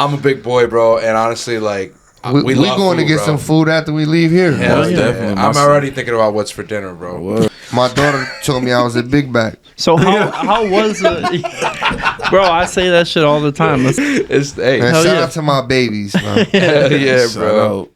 I'm a big boy, bro, and honestly, like, we going to get some food after we leave here. Hell yeah, definitely. I'm already thinking about what's for dinner, bro. What? My daughter told me I was a big back. So how was it? Bro, I say that shit all the time. Hey, man, shout out to my babies, man. Hell yeah, bro.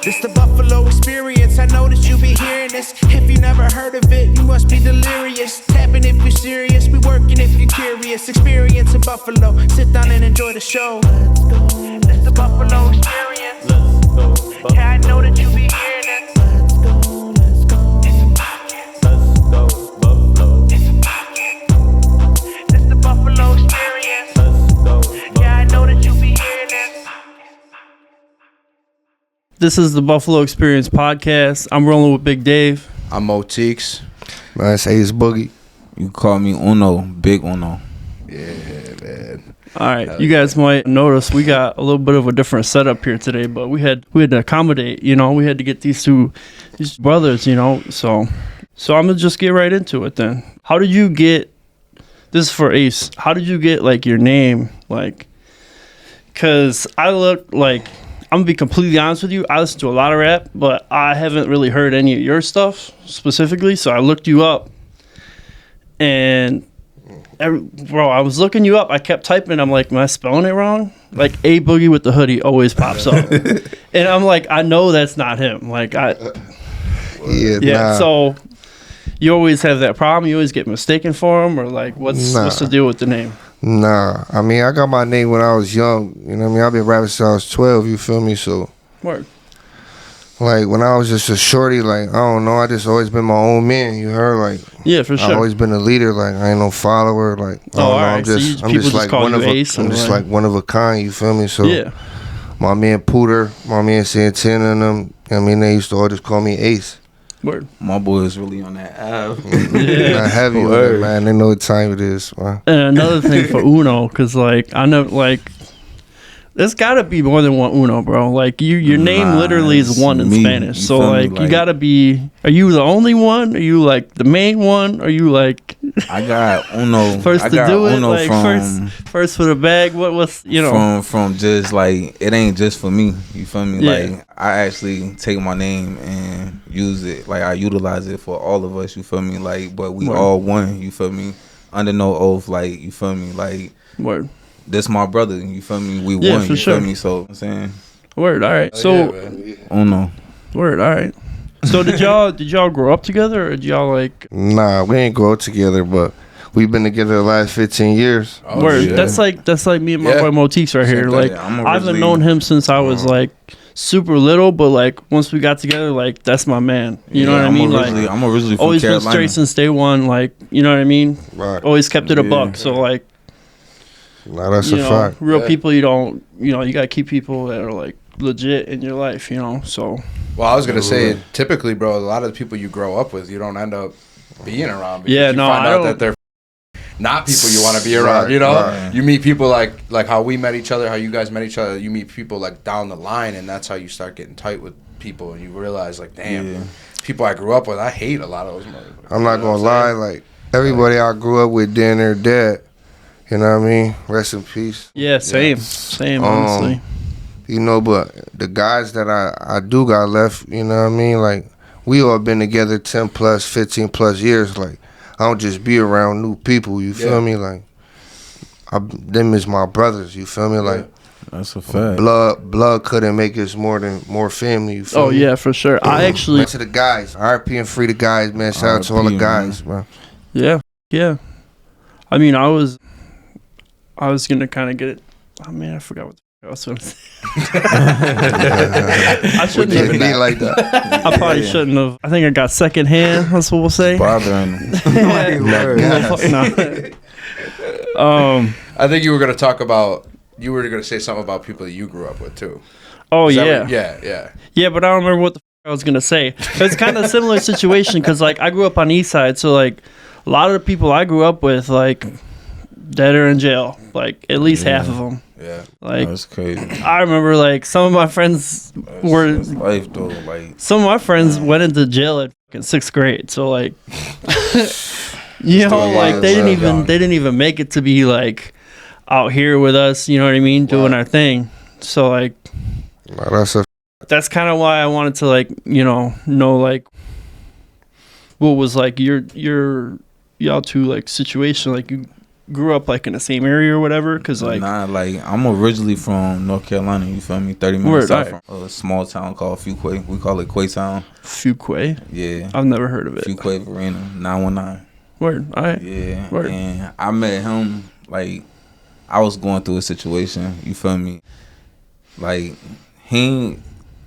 This the Buffalo experience. I know that you be hearing this. If you never heard of it, you must be delirious. Tapping if you're serious, we working if you're curious. Experience in Buffalo. Sit down and enjoy the show. Let's go. This the Buffalo experience. Let's go. Yeah, I know that you be hearing it. Let's go. Let's go. It's a podcast. Let's go. Buffalo. It's a podcast. This the Buffalo experience. Let's go. Yeah, I know that you be hearing it. This is the Buffalo Experience podcast. I'm rolling with Big Dave. I'm Moteeks. Man, say it's Boogie. You call me Uno, Big Uno. Yeah, man. All right, you guys might notice we got a little bit of a different setup here today, but we had to accommodate. You know, we had to get these brothers. You know, so I'm gonna just get right into it then. How did you get? This is for Ace. How did you get like your name? Like, cause I look like. I'm gonna be completely honest with you. I listen to a lot of rap, but I haven't really heard any of your stuff specifically. So I looked you up, and bro, I was looking you up. I kept typing. I'm like, am I spelling it wrong? Like A Boogie with the hoodie always pops up, and I'm like, I know that's not him. Like yeah. Nah. So you always have that problem. You always get mistaken for him, or like what's the deal with the name? Nah, I mean, I got my name when I was young. You know what I mean? I've been rapping since I was 12, you feel me? So, Word. Like, when I was just a shorty, like, I don't know, I just always been my own man, you heard? Like, yeah, for sure. I've always been a leader, like, I ain't no follower, like, I don't know, right. I'm just like one of like one of a kind, you feel me? So, yeah. My man Pooter, my man Santana and them, I mean, they used to all just call me Ace. Word. My boy is really on that app. Yeah. Not heavy on it, man. They know what time it is, man. And another thing for Uno, because, like, I know, like, there's got to be more than one Uno, bro. Like, your name literally is one in Spanish. So, like, you got to be, are you the only one? Are you, like, the main one? Are you, like... I got Uno. First to do it, like, first for the bag. What's, you know? From just, like, it ain't just for me. You feel me? Yeah. Like, I actually take my name and use it. Like, I utilize it for all of us. You feel me? Like, but we all one. You feel me? Under no oath. Like, you feel me? Like, Word. This my brother. You feel me? We yeah, won. For you sure. feel me? So I'm saying. Word. All right. So. Uno. Word. All right. So did y'all grow up together, or did y'all like? Nah, we ain't grow up together, but we've been together the last 15 years. Oh, Word. Shit. That's like me and my boy Moteeks right here. Like I've known him since I was like super little, but like once we got together, like that's my man. You know what I mean? I'm originally from always Carolina. been straight since day one. Like you know what I mean? Right. Always kept it a buck. So like. Nah, that's a fact. Real people, you don't. You know, you gotta keep people that are like legit in your life. You know, so. Well, I was gonna say, typically, bro, a lot of the people you grow up with, you don't end up being around. Because you find out that they're not people you want to be around. Right, you know, right. You meet people like how we met each other, how you guys met each other. You meet people like down the line, and that's how you start getting tight with people, and you realize like, damn, people I grew up with, I hate a lot of those motherfuckers. I'm not gonna lie, like everybody I grew up with, then they're dead. You know what I mean? Rest in peace. Yeah, same, honestly. You know, but the guys that I do got left, you know what I mean? Like, we all been together 10 plus, 15 plus years. Like, I don't just be around new people, you feel me? Like, them is my brothers, you feel me? Like, that's a fact. Blood couldn't make us more family, you feel me? Oh, yeah, for sure. I actually... To the guys. RP and free the guys, man. Shout out to all the guys, man. Yeah. I mean, I was gonna kind of get it. Oh man, I forgot what I was going to say. I shouldn't have been like that. I probably shouldn't have. I think I got second hand. That's what we'll say. Bothering. I think you were gonna talk about. You were gonna say something about people that you grew up with too. Oh yeah. Yeah, but I don't remember what the I was gonna say. It's kind of a similar situation because like I grew up on East Side, so like a lot of the people I grew up with like. Dead or in jail, like at least half of them. Yeah, like that's crazy. I remember like some of my friends that's life though. Like some of my friends went into jail at fucking 6th grade, so like, you know, like they didn't even make it to be like out here with us, you know what I mean, doing our thing. So like that's kind of why I wanted to like, you know like what was like y'all two like situation, like you grew up like in the same area or whatever, because like like I'm originally from North Carolina, you feel me, 30 minutes out from a small town called Fuquay. We call it Quaytown. Fuquay? Yeah, I've never heard of it. Fuquay Arena 919. Word. All right. Yeah. Word. And I met him like I was going through a situation, you feel me, like he ain't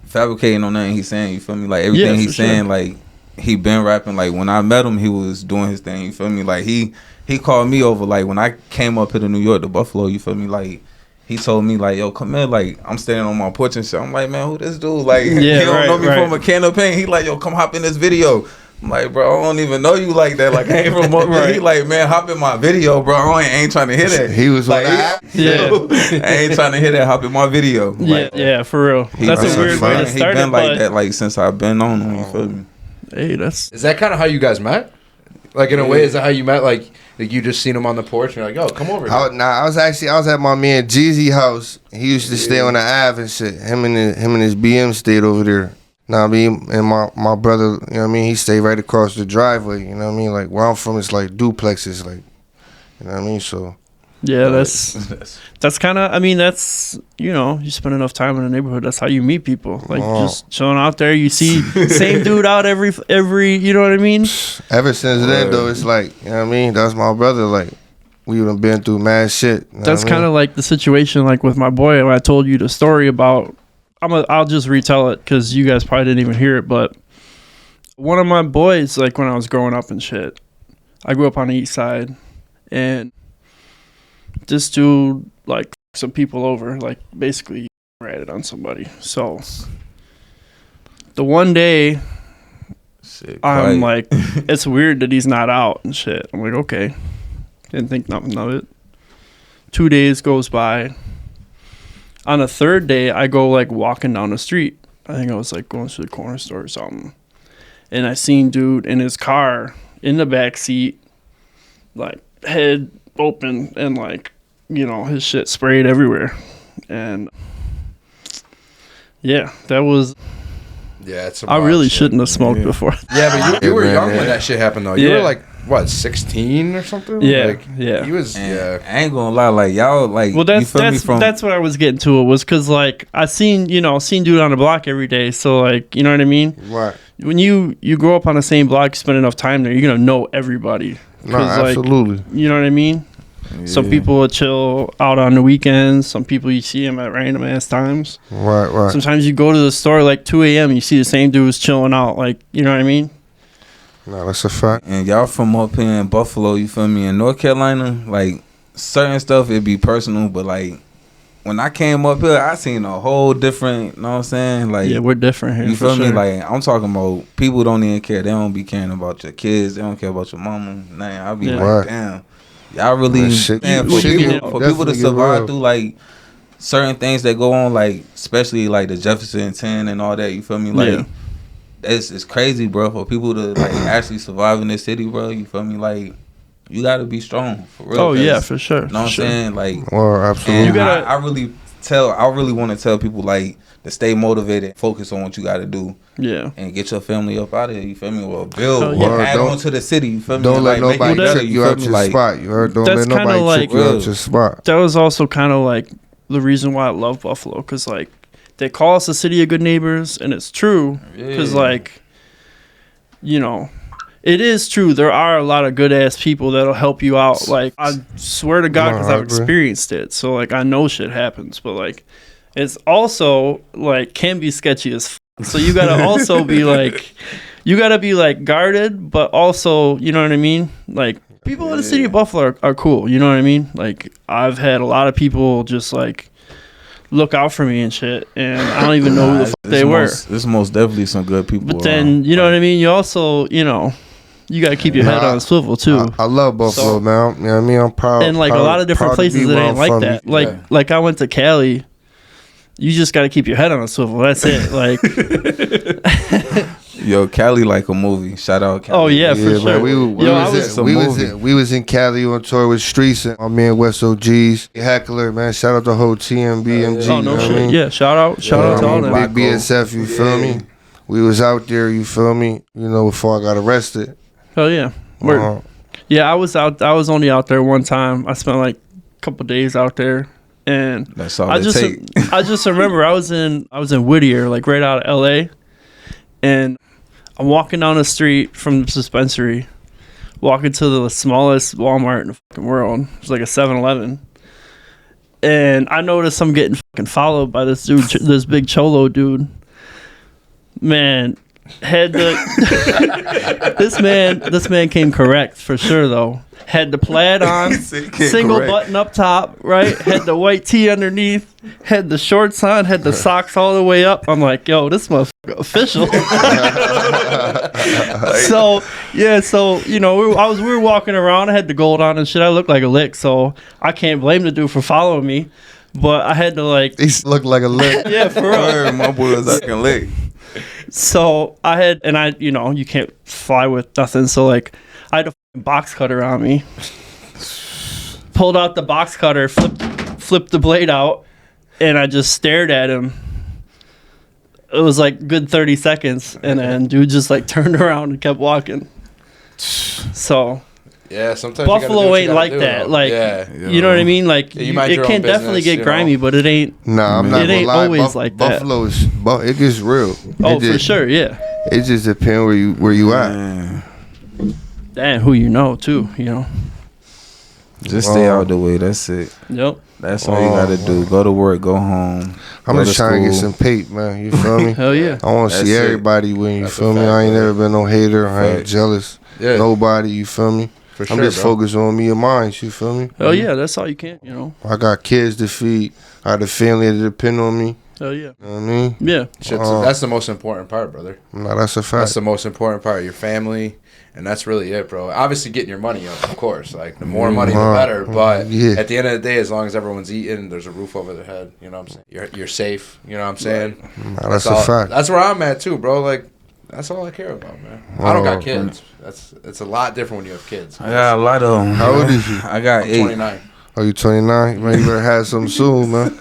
fabricating on nothing he's saying, you feel me, like everything he's saying, like he been rapping. Like when I met him, he was doing his thing, you feel me, like he called me over, like when I came up here to New York to Buffalo, you feel me, like he told me like, yo, come here, like I'm standing on my porch and shit. I'm like, man, who this dude, like he don't know me from a can of paint. He like, yo, come hop in this video. I'm like, bro, I don't even know you like that, like I ain't from up here. He like, man, hop in my video, bro. I ain't trying to hear that. He was like, I ain't trying to hear that, hop in my video. Like, yeah, for real. That's a weird way to start. He been like that, like since I've been on him, you feel me. Hey, is that kind of how you guys met? Like in a way, is that how you met? Like you just seen him on the porch and you're like, yo, come over. I was at my man Jeezy house. He used to stay on the Ave and shit. Him and his BM stayed over there. Now me and my brother, you know what I mean, he stayed right across the driveway, you know what I mean? Like where I'm from, it's like duplexes, like, you know what I mean? So yeah, that's kind of, I mean, that's, you know, you spend enough time in the neighborhood, that's how you meet people. Like just chilling out there, you see same dude out every, you know what I mean? Ever since then though, it's like, you know what I mean, that's my brother. Like we would have been through mad shit, you know that's kind of like the situation like with my boy when I told you the story about. I'll just retell it because you guys probably didn't even hear it, but one of my boys, like when I was growing up and shit, I grew up on the east side, and this dude, like, some people over, like, basically ratted on somebody. So the one day, I'm like, it's weird that he's not out and shit. I'm like, okay. Didn't think nothing of it. 2 days goes by. On the third day, I go like walking down the street. I think I was like going to the corner store or something. And I seen dude in his car in the back seat, like head open and like, you know, his shit sprayed everywhere. And yeah, that was. Yeah, it's. I really shouldn't have smoked before. Yeah, but you were young when that shit happened though. You were like, what, 16 or something? Yeah, like, yeah. He was. I ain't gonna lie, like y'all, like. Well, that's what I was getting to. It was because like I seen dude on the block every day. So like, you know what I mean? Right. When you grow up on the same block, you spend enough time there, you're gonna know everybody. No, absolutely. Like, you know what I mean? Yeah. Some people will chill out on the weekends. Some people you see them at random ass times. Right. Sometimes you go to the store like 2 a.m. and you see the same dudes chilling out. Like, you know what I mean? No, that's a fact. And y'all from up here in Buffalo, you feel me? In North Carolina, like certain stuff it'd be personal, but like when I came up here, I seen a whole different. You know what I'm saying? Like, yeah, we're different here. You feel me? Sure. Like I'm talking about people don't even care. They don't be caring about your kids. They don't care about your mama. Nah, I'll be like, damn. Y'all really for people to survive through like certain things that go on, like especially like the Jefferson 10 and all that. You feel me? Like it's crazy, bro. For people to like actually survive in this city, bro. You feel me? Like you gotta be strong for real. Oh yeah, for sure. You know what I'm saying? Like, well, absolutely. You gotta. I really want to tell people like to stay motivated, focus on what you got to do. Yeah. And get your family up out of here. You feel me? Well, build, add on to the city. You feel me? Don't let like, nobody trick you out your spot. You heard? Don't let nobody trick you out your spot. That was also kind of like the reason why I love Buffalo, because like they call us a city of good neighbors, and it's true. Because like, you know, it is true. There are a lot of good ass people that'll help you out. Like I swear to God, because I've experienced it. So like I know shit happens, but like it's also like can be sketchy as. So you gotta also be like, guarded, but also, you know what I mean? Like people in the city of Buffalo are cool. You know what I mean? Like I've had a lot of people just like look out for me and shit, and I don't even know who the fuck they were. There's most definitely some good people. But then you know what I mean? You also, you know, you gotta keep your head on a swivel too. I love Buffalo, man. You know what I mean? I'm proud. And like a lot of different places, it ain't like that. Like I went to Cali. You just got to keep your head on a swivel. That's it. Like, Yo, Cali like a movie. Shout out Cali. Oh yeah, for sure. Man, we was in Some Cali on tour with Streets and my man West OGs, Heckler, man. Shout out the whole TMB, MG. Oh no you know shit. what I mean? Yeah, shout out to all them. Big BSF, you feel me? We was out there, you feel me? You know, before I got arrested. Hell yeah. Yeah, I was only out there one time. I spent like a couple days out there, and That's all I it just take. I just remember I was in Whittier, like right out of LA, and I'm walking down the street from the dispensary, walking to the smallest Walmart in the fucking world. It's like a 7-Eleven. And I noticed I'm getting fucking followed by this dude, this big cholo dude. Man, this man came correct for sure though. Had the plaid on, single button up top, right? Had the white tee underneath, had the shorts on, had the socks all the way up. I'm like, yo, this motherfucker official. So you know, we were walking around. I had the gold on and shit. I looked like a lick, so I can't blame the dude for following me. But I had to like. He looked like a lick. Yeah, for real. My boy was acting lick. So you know, you can't fly with nothing. So like, I had a box cutter on me. Pulled out the box cutter, flipped the blade out, and I just stared at him. It was like good 30 seconds, and then dude just like turned around and kept walking. So Yeah, sometimes Buffalo ain't like that. Like, you know what I mean? Like, you mind it your can own definitely business, get grimy, but it ain't. Nah, I'm not It gonna ain't lie. always like that. Buffalo is, it gets real. Oh, It for sure, yeah. It just depends where you at. Man, And who you know too, you know. just stay out the way. That's it. Yep. That's all you gotta do. Go to work. Go home. I'm go just to trying to get school. some pape, man. You feel me? Hell yeah. I want to That's see it. everybody win. You That's feel a me? fact, I ain't bro. never been no hater. I ain't Fact. jealous. Yeah. Nobody. You feel me? For I'm sure, just bro. focused on me and mine. You feel me? Hell yeah, that's all you can, you know. I got kids to feed. I got a family that depend on me. Hell yeah. You know what I mean? Yeah. That's the most important part, brother. Nah, that's a That's fact. the most important part. Your family, and that's really it, bro. Obviously, getting your money up, of course. Like, the more money, the better. But yeah. at the end of the day, as long as everyone's eating, there's a roof over their head. You know what I'm saying? You're safe. You know what I'm saying? Nah, that's a all, fact. That's where I'm at too, bro. Like, that's all I care about, man. I don't got kids. It's a lot different when you have kids. I got a lot of them. How old is you? I got I'm 8. 29. Are you 29? Man, you better have something soon, man.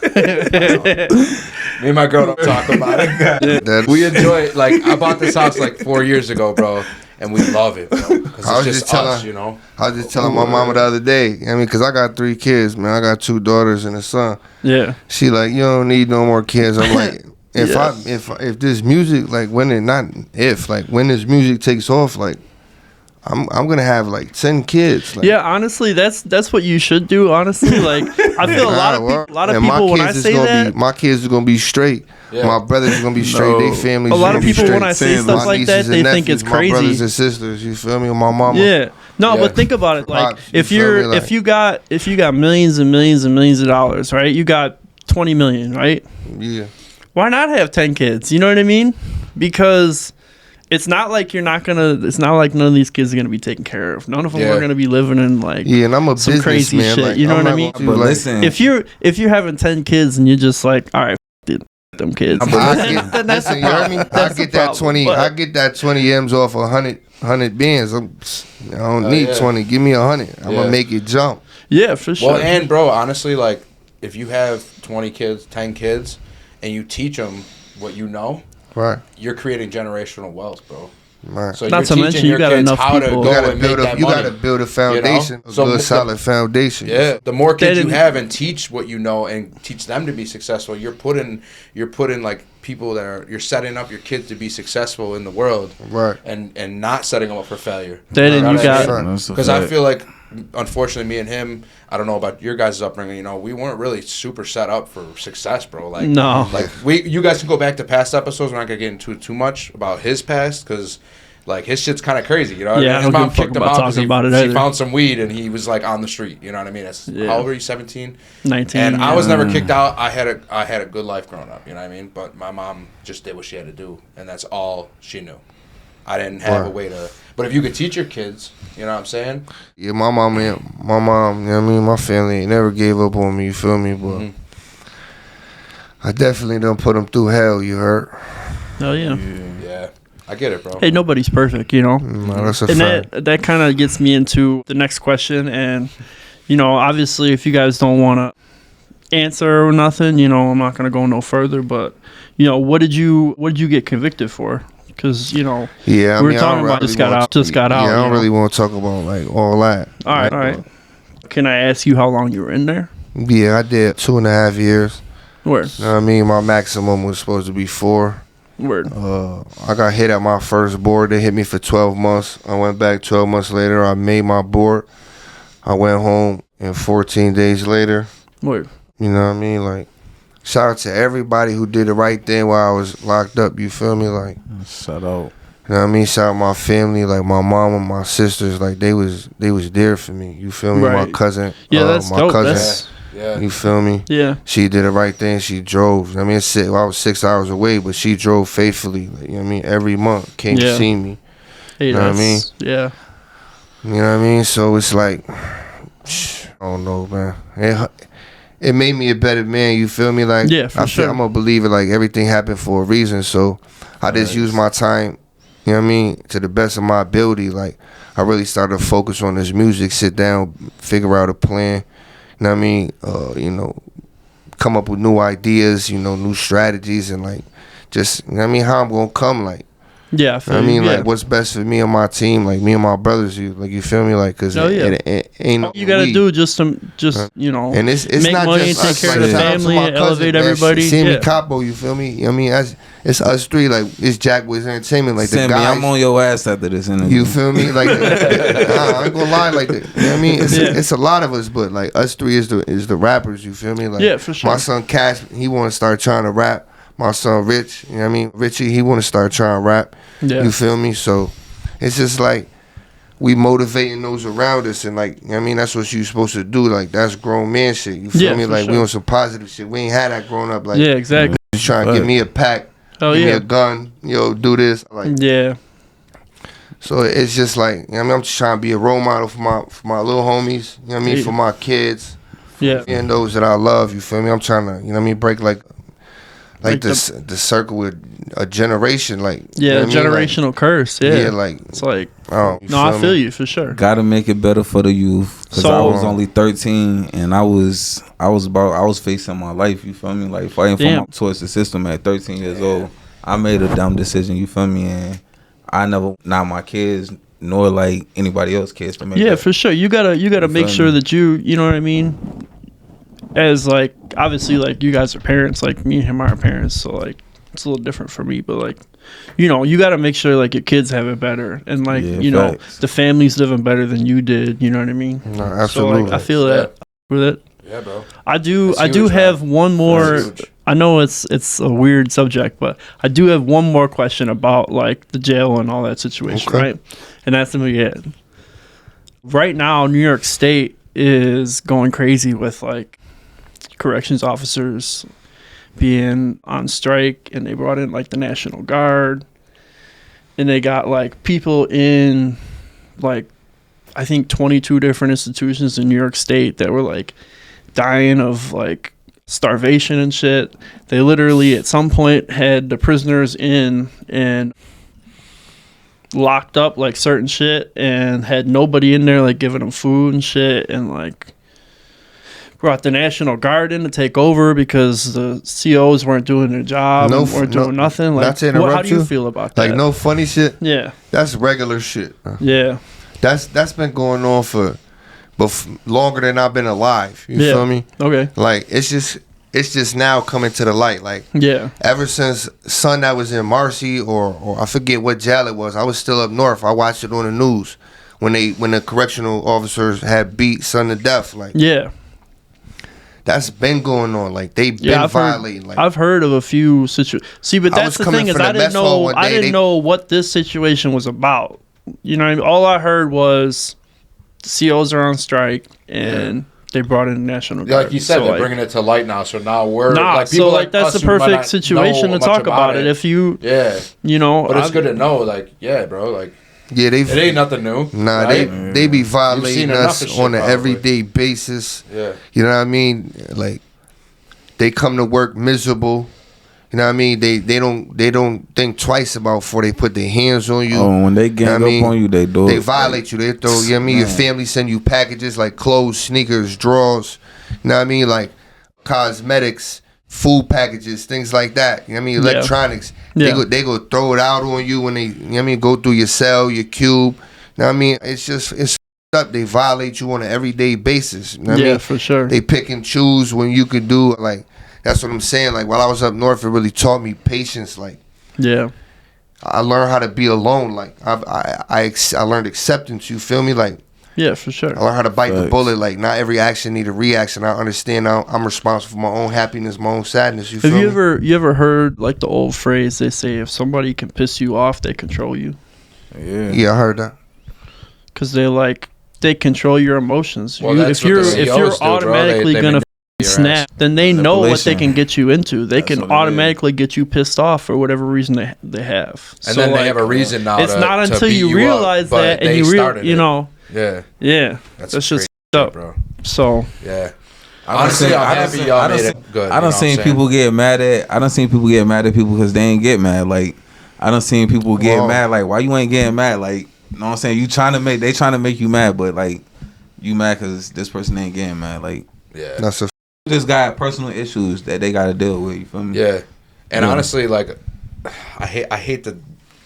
Me and my girl don't talk about it. That- We enjoy it. Like, I bought this house like 4 years ago, bro, and we love it, bro. Because I was it's just just us, telling- you know? I was just telling my mama the other day. I mean, because I got 3 kids, man. I got 2 daughters and a son. Yeah. She like, you don't need no more kids. I'm like, if Yeah. if this music, like when this music takes off, like I'm gonna have like 10 kids. Like, Yeah, honestly, that's what you should do. Honestly, like I feel a lot of and my people when I kids is say gonna that, my kids are gonna be straight. Yeah. My brothers are gonna be straight. They families. a lot gonna of be people straight. when I say Same. stuff My like that, nieces they and think it's nephews, My brothers crazy. and sisters. You feel me? My mama. Yeah. No, Yeah. but think about it. Like Pops, you if feel you're me? Like- if you got millions and millions and millions of dollars, right? You got 20 million, right? Yeah. Why not have 10 kids? You know what I mean? Because it's not like none of these kids are gonna be taken care of. None of them Yeah. are gonna be living in like Yeah, and I'm a some crazy businessman. shit. Like, You know I'm what I not mean? gonna do, But like- listen, if you're having 10 kids and you're just like, all right, dude, them kids. I get, then that's listen, the you heard me? problem. I That's the get that problem. 20. But- I get that 20 M's off 100 bands. I don't need yeah. 20. Give me 100. I'm Yeah. gonna make it jump. Yeah, for sure. Well, and, bro, honestly, like, if you have 20 kids, 10 kids, and you teach them what you know, Right. you're creating generational wealth, bro. Right. So Not you're to teaching mention you your got kids enough how to people- go You gotta and make build that a. You money. gotta build a foundation, So build a the- solid foundation. Yeah, the more kids you didn't- have and teach what you know and teach them to be successful, you're putting like people you're setting up your kids to be successful in the world, Right. and not setting them up for failure. Then know you what I got- mean? That's a Because I fact. feel like, unfortunately, me and him, I don't know about your guys' upbringing, you know, we weren't really super set up for success, bro. Like, No. like you guys can go back to past episodes. We're not gonna get into too much about his past because, like, his shit's kind of crazy, you know. Yeah, I His don't mom give a fuck kicked him about out because talking about it she either. found some weed and he was like on the street. You know what I mean? Yeah. How old were you? 17. 19. And I yeah. was never kicked out. I had a good life growing up. You know what I mean? But my mom just did what she had to do, and that's all she knew. I didn't have a way to. But if you could teach your kids, you know what I'm saying? Yeah, my mom, you know what I mean? My family ain't never gave up on me, you feel me? But I definitely done put them through hell, you heard? Hell yeah. Yeah. I get it, bro. Hey, nobody's perfect, you know. No, that's a And fact. that kind of gets me into the next question. And, you know, obviously, if you guys don't want to answer or nothing, you know, I'm not going to go no further. But, you know, what did you get convicted for? Because, you know, Yeah, I we were mean, talking about just got out. Yeah, I don't you know? really want to talk about like all that. All right. Can I ask you how long you were in there? Yeah, I did 2.5 years. Word. You know what I mean? My maximum was supposed to be 4. Word. I got hit at my first board. They hit me for 12 months. I went back 12 months later. I made my board. I went home, and 14 days later, Word. you know what I mean? Like, shout out to everybody who did the right thing while I was locked up. You feel me? Like, Shout out. you know what I mean? Shout out my family, like my mom and my sisters. Like, they was there for me. You feel me? Right. My cousin. Yeah, that's my dope. cousin. Yeah. You feel me? Yeah. She did the right thing. She drove. I mean, I was 6 hours away, but she drove faithfully. Like, you know what I mean? Every month came to see me. Hey, You know what I mean? Yeah. You know what I mean? So it's like, I don't know, man. It made me a better man. You feel me? Like, Yeah, for sure. I'm a believer. Like, everything happened for a reason. So I just use my time, you know what I mean, to the best of my ability. Like, I really started to focus on this music, sit down, figure out a plan. You know what I mean? You know, come up with new ideas, you know, new strategies, and like, just, you know what I mean, how I'm gonna come, like, Yeah. you know what I mean, like, what's best for me and my team, like me and my brothers, you feel me, like, cause it ain't all you gotta do just you know, and it's make not money, just take us, care like, of the shout out to family, my cousin, elevate man, everybody. Sammy Yeah. Capo, you feel me? I mean, it's us three, like, it's Jack Boyz Entertainment, like, Sammy, the guys. I'm on your ass after this interview. You feel me? Like, I ain't gonna lie, like, you know what I mean? It's a lot of us, but like, us three is the rappers. You feel me? Like, Yeah, for sure. My son Cash, he want to start trying to rap. My son Rich, you know what I mean? Richie, he want to start trying to rap. Yeah. You feel me? So it's just like, we motivating those around us, and like, you know what I mean, that's what you supposed to do. Like, that's grown man shit. You feel me? for Like, we sure. on some positive shit. We ain't had that growing up. Like, Yeah, exactly. just trying to give me a pack, Oh give me yeah. a gun, do this. Like, Yeah. so it's just like, you know what I mean, I'm just trying to be a role model for my little homies, you know what I mean, Yeah. for my kids, Yeah. and those that I love, you feel me? I'm trying to, you know what I mean, break like the circle with a generation, like, Yeah, you know what I mean? generational Like, curse. Yeah. yeah, like, It's like, oh, no, I feel you for sure. Gotta make it better for the youth. Cause So- I was only 13 and I was facing my life. You feel me? Like, fighting towards the system at 13 years old. I made a dumb decision. You feel me? And I never, not my kids, nor like anybody else kids to make. Yeah, that. for sure. You gotta make feel sure me? that you know what I mean. As like, obviously, like, you guys are parents. Like, me and him are parents, so like, it's a little different for me. But like, you know, you gotta make sure like your kids have it better, and like, Yeah, you know, facts. the family's living better than you did. You know what I mean? No, So absolutely. like, I feel that with it. Yeah, bro. I do. That's I do huge, have man. one more. That's huge. I know it's a weird subject, but I do have one more question about like the jail and all that situation, Okay. right? And that's again, right now, New York State is going crazy with like corrections officers being on strike, and they brought in like the National Guard, and they got like people in like I think 22 different institutions in New York State that were like dying of like starvation and shit. They literally at some point had the prisoners in and locked up like certain shit and had nobody in there like giving them food and shit, and like brought the National Guard in to take over because the COs weren't doing their job and weren't doing nothing. Like, not to interrupt how do you you, feel about that? like, no funny shit. Yeah. That's regular shit. Yeah. That's been going on for longer than I've been alive. You Yeah. feel me? Okay. Like, it's just now coming to the light. Like, Yeah. ever since son that was in Marcy or I forget what jail it was, I was still up north. I watched it on the news when the correctional officers had beat son to death. Like, Yeah. that's been going on. Like, they've been Yeah, violating. Like, I've heard of a few situations. See, but I that's was the coming thing is from the I didn't mess hall know one I day, didn't they- know what this situation was about. You know what I mean? All I heard was the COs are on strike and they brought in the National Guard. Like you said, So, they're like, bringing it to light now. So now we're nah, like so people like that's us the who might perfect not situation know to talk much about it. If you yeah, you know, but it's I've- good to know. Like, yeah, bro. Like, yeah, it ain't nothing new. Nah, right? they be You've violating seen enough us of shit, on an probably. everyday basis. Yeah. You know what I mean? Like, they come to work miserable. You know what I mean? They don't think twice about before they put their hands on you. Oh, when they gang up on you, they do They it. violate you. They throw, you know what I mean? Your family send you packages like clothes, sneakers, drawers. You know what I mean? Like cosmetics, food packages, things like that. You know what I mean? Electronics. Yeah. They go throw it out on you when they, you know what I mean, go through your cell, your cube. You know what I mean? It's up. They violate you on an everyday basis. You know what I mean? For sure. They pick and choose when you could do, like, that's what I'm saying. Like, while I was up north, it really taught me patience. Like, I learned how to be alone. Like, I learned acceptance. You feel me? Like, for sure. I learned how to bite the bullet. Like, not every action need a reaction. I understand I'm responsible for my own happiness, my own sadness. You feel me? Have you ever heard like the old phrase they say, if somebody can piss you off, they control you? Yeah, I heard that. Because they control your emotions. Well, if you're automatically gonna snap, then they know what they can get you into. They can automatically get you pissed off for whatever reason they have. And then they have a reason now. It's not until you realize that and you know. Yeah. That's just up, bro. So honestly, I'm happy y'all made it good. I done seen people get mad at. I done seen people get mad at people because they ain't get mad. Like I done seen people get mad. Like why you ain't getting mad? Like you know what I'm saying? They trying to make you mad, but like you mad because this person ain't getting mad. Like that's a. Just got personal issues that they got to deal with. You feel me? Yeah, and honestly, like I hate to.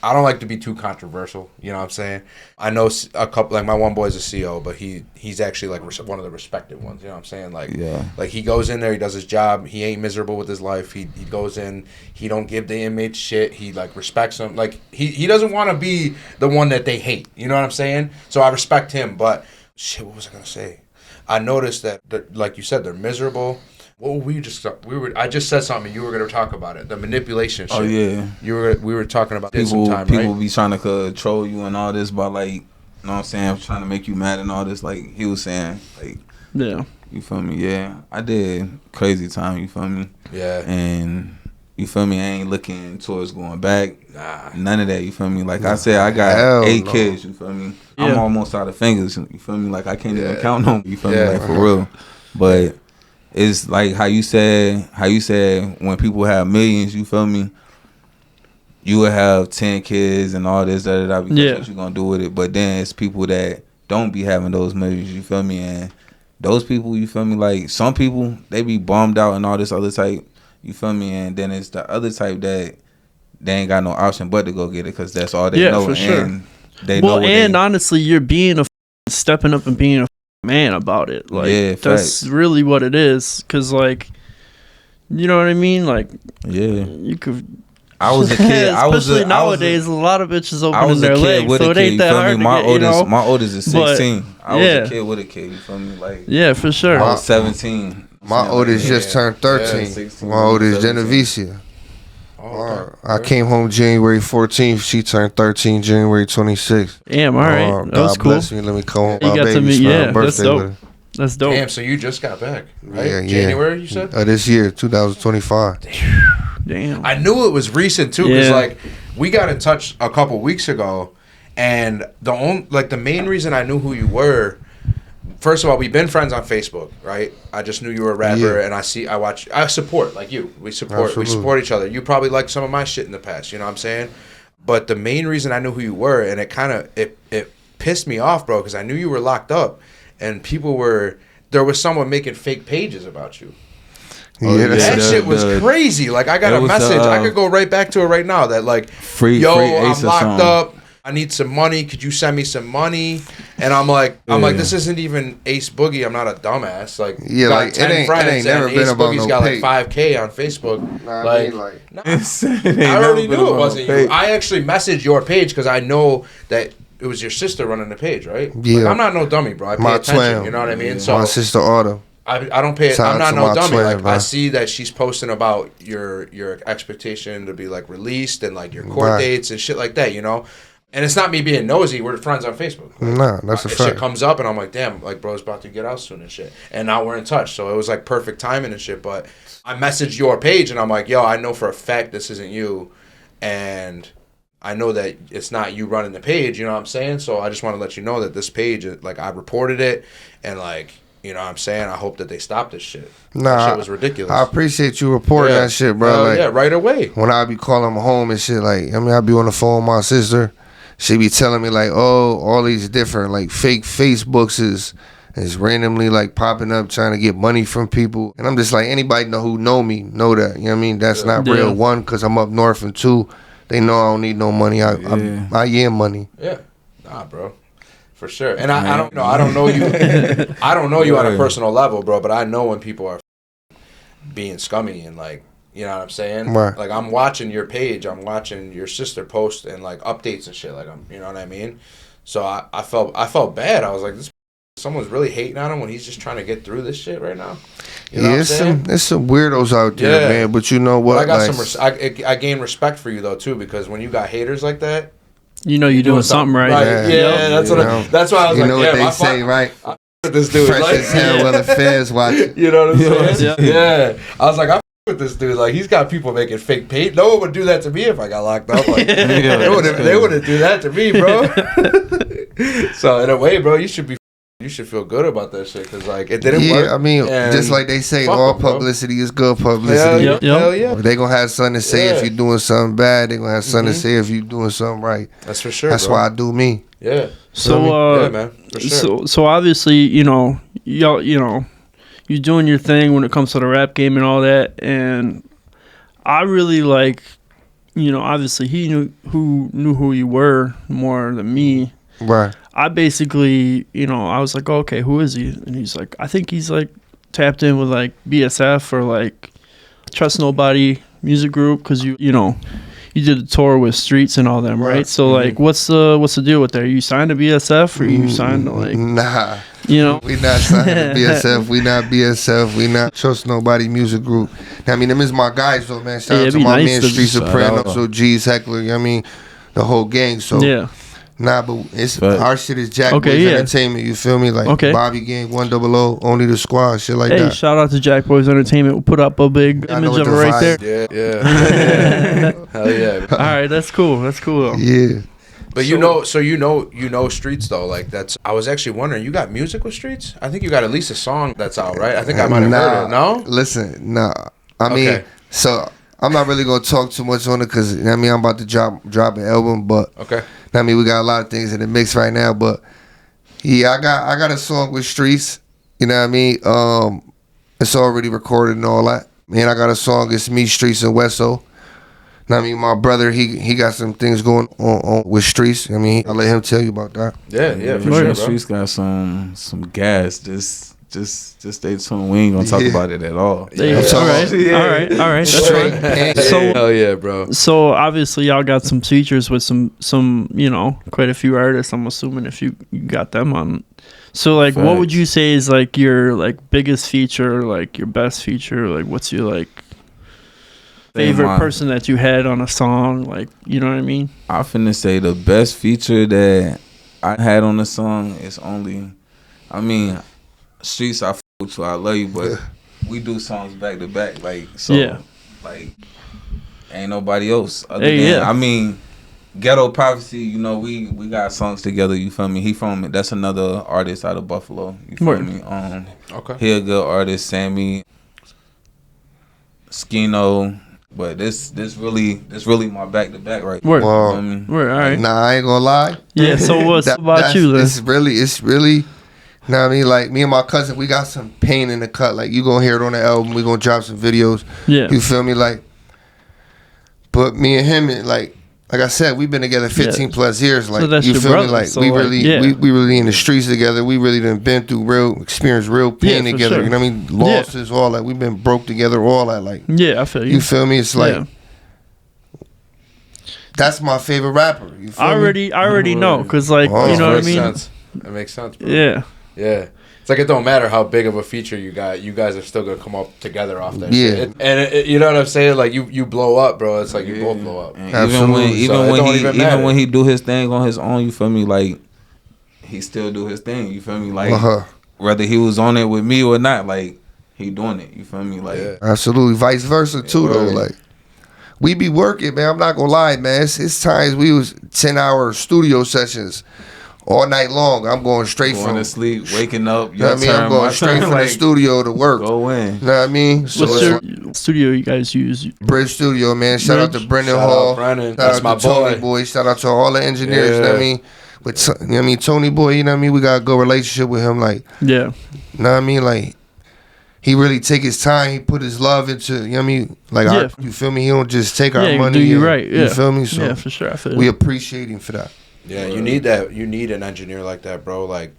I don't like to be too controversial. You know what I'm saying? I know a couple. Like my one boy's a CO, but he's actually like one of the respected ones. You know what I'm saying? Like like he goes in there, he does his job. He ain't miserable with his life. He goes in. He don't give the inmates shit. He like respects them. Like he doesn't want to be the one that they hate. You know what I'm saying? So I respect him. But shit, what was I gonna say? I noticed that, like you said, they're miserable. Well, I just said something. You were going to talk about it. The manipulation shit. Oh yeah. We were talking about this people. Sometime, people right? be trying to control you and all this by like, you know what I'm saying, trying to make you mad and all this. Like he was saying, like you feel me? Yeah, I did crazy time. You feel me? Yeah. And you feel me? I ain't looking towards going back. Nah. None of that. You feel me? Like I said, I got 8 kids. You feel me? Yeah. I'm almost out of fingers. You feel me? Like I can't even count them. You feel me? Like for real. But it's like how you said when people have millions. You feel me? You would have 10 kids and all this because what you gonna do with it? But then it's people that don't be having those millions. You feel me? And those people, you feel me? Like some people, they be bummed out and all this other type. You feel me? And then it's the other type that they ain't got no option but to go get it because that's all they know. For sure. And they know. Honestly, you're being stepping up and being a man about it. Like that's really what it is. Because like, you know what I mean? Like, you could. I was a kid. Especially nowadays, a lot of bitches opening their legs, so it ain't that hard. My oldest is 16. I was a kid with a kid. You feel me? Like for sure. I was 17. My oldest just turned 13. My oldest Genevicia. I came home January 14th. She turned 13 January 26th. Damn, all right. That was cool. Bless me. Let me come home. You got to meet, that's dope. That's dope. Damn, so you just got back, right? Yeah. January, you said? This year, 2025. Damn. I knew it was recent too, because like we got in touch a couple weeks ago, and the main reason I knew who you were. First of all, we've been friends on Facebook, right? I just knew you were a rapper, and I support, like you. We support each other. You probably liked some of my shit in the past, you know what I'm saying? But the main reason I knew who you were, and it pissed me off, bro, because I knew you were locked up, and there was someone making fake pages about you. That shit was crazy. Like, I got a message. I could go right back to it right now. That like, I'm locked up. I need some money. Could you send me some money? And I'm like, this isn't even Ace Boogie. I'm not a dumbass. Like, got 10 friends, it ain't never been Ace Boogie's got like 5K on Facebook. I already knew it wasn't you. I actually messaged your page because I know that it was your sister running the page, right? Yeah. Like, I'm not no dummy, bro. I pay attention. You know what I mean? So my sister Autumn. I don't pay it. I'm not no dummy. Like, I see that she's posting about your expectation to be like released and like your court dates and shit like that, you know? And it's not me being nosy. We're friends on Facebook. Like, nah, that's a fact. Shit comes up and I'm like, damn, like bro's about to get out soon and shit. And now we're in touch. So it was like perfect timing and shit. But I messaged your page and I'm like, yo, I know for a fact this isn't you. And I know that it's not you running the page, you know what I'm saying? So I just want to let you know that this page, like, I reported it and like you know what I'm saying? I hope that they stop this shit. Nah, that shit was ridiculous. I appreciate you reporting that shit, bro. Like, yeah, right away. When I be calling my home and shit, like, I mean, I be on the phone with my sister. She be telling me, like, oh, all these different, like, fake Facebooks is randomly, like, popping up trying to get money from people. And I'm just like, anybody who know me know that. You know what I mean? That's not real. One, because I'm up north. And two, they know I don't need no money. I am money. Yeah. Nah, bro. For sure. And I don't know. I don't know you. I don't know you on a personal level, bro. But I know when people are being scummy and like, you know what I'm saying? Right. Like I'm watching your page. I'm watching your sister post and like updates and shit. Like you know what I mean? So I felt bad. I was like, someone's really hating on him when he's just trying to get through this shit right now. You know there's some weirdos out there, man. But you know what? But I got I gain respect for you though too, because when you got haters like that. You know you're doing something right. Yeah, that's what. That's why I was like, what they say, right? With this dude, fresh as hell when the fans watch it. You know what I'm saying? Yeah. I was like, I with this dude. Like, he's got people making fake page. No one would do that to me if I got locked up. Like, they wouldn't do that to me, bro. So in a way, bro, you should feel good about that shit because like it didn't work. I mean, just like they say, all publicity is good publicity. Hell yeah. They gonna have something to say if you're doing something bad. They gonna have something to say if you're doing something right. That's for sure. That's why I do me. Yeah. So yeah, man. For sure. So obviously, you know, you're doing your thing when it comes to the rap game and all that, and I really like, you know, obviously he knew who you were more than me. Right. I basically, you know, I was like, oh, okay, who is he? And he's like, I think he's like tapped in with like BSF or like Trust Nobody music group because you did a tour with Streets and all them, right? So like, what's the deal with that? Are you signed to BSF or you signed to like? Nah, you know, we not signed to BSF. We not BSF. We not Trust Nobody music group. I mean, them is my guys though, man. Shout out to my man Street Soprano, so G's Heckler. You know what I mean, the whole gang. So yeah. Nah, but our shit is Jack Boys Entertainment. You feel me? Like Bobby Gang, 100, Only the Squad, shit like that. Hey, shout out to Jack Boys Entertainment. We'll put up a big image of it right there. Yeah. Hell yeah. All right, that's cool. That's cool though. Yeah. But you know Streets though. Like that's. I was actually wondering, you got music with Streets? I think you got at least a song that's out, right? I think I might have heard it. No. Listen, nah. I mean, so I'm not really gonna talk too much on it because I mean I'm about to drop an album, but I mean we got a lot of things in the mix right now. But yeah, I got a song with Streets. You know what I mean? It's already recorded and all that. And I got a song. It's me, Streets, and Wesso. I mean, my brother, he got some things going on with Streets. I mean, I'll let him tell you about that. Yeah, for sure. Streets got some gas. Just stay tuned. We ain't gonna talk about it at all. Yeah. All right. That's right. So, hell yeah, bro. So obviously y'all got some features with some quite a few artists. I'm assuming if you got them on. So like, what would you say is like your like biggest feature, like your best feature? Like, what's your like favorite person that you had on a song? Like, you know what I mean? I finna say the best feature that I had on the song is only, I mean, Streets, I f with you, I love you, but we do songs back to back, like, so, like, ain't nobody else other than, I mean, Ghetto Prophecy, you know, we got songs together, you feel me? He from, that's another artist out of Buffalo, you feel me? He a good artist, Sammy, Skino, but this really my back to back right now. Word. Wow. All right. Nah, I ain't gonna lie. Yeah, so what's about you, Liz? It's really, you know what I mean? Like, me and my cousin, we got some pain in the cut. Like, you gonna hear it on the album. We gonna drop some videos. Yeah. You feel me? Like, but me and him, like I said, we've been together 15 plus years. Like, so you feel brother. Me? Like, so we really in the streets together. We really done been through experienced real pain together. Sure. You know what I mean? Losses, all that. We've been broke together, all that. Like, I feel you. You feel me? It's like, that's my favorite rapper. You feel me? I already know, because, like, you know what I mean? That makes sense, bro. Yeah. It's like it don't matter how big of a feature you got, you guys are still gonna come up together off that shit. And you know what I'm saying? Like you blow up, bro. It's like you both blow up. Even when he do his thing on his own, you feel me? Like he still do his thing. You feel me? Like whether he was on it with me or not, like he doing it. You feel me? Like absolutely, vice versa too, though. Like we be working, man. I'm not gonna lie, man. It's times we was 10-hour studio sessions all night long. I'm going straight going from to sleep, waking up. You know what I mean? I'm going straight from the studio to work. Go in. You know what I mean? So what's your studio you guys use? Bridge Studio, man. Shout out to Brendan Hall. Brennan. Shout That's out my to Tony boy. Shout out to all the engineers. You know what I mean? But you know what I mean, Tony Boy. You know what I mean? We got a good relationship with him. Like, yeah. You know what I mean? Like, he really take his time. He put his love into, you know what I mean? Like, you feel me? He don't just take our money. Do you right. Yeah. You feel me? So yeah, for sure. I feel we appreciate him for that. Yeah, you need that. You need an engineer like that, bro. Like,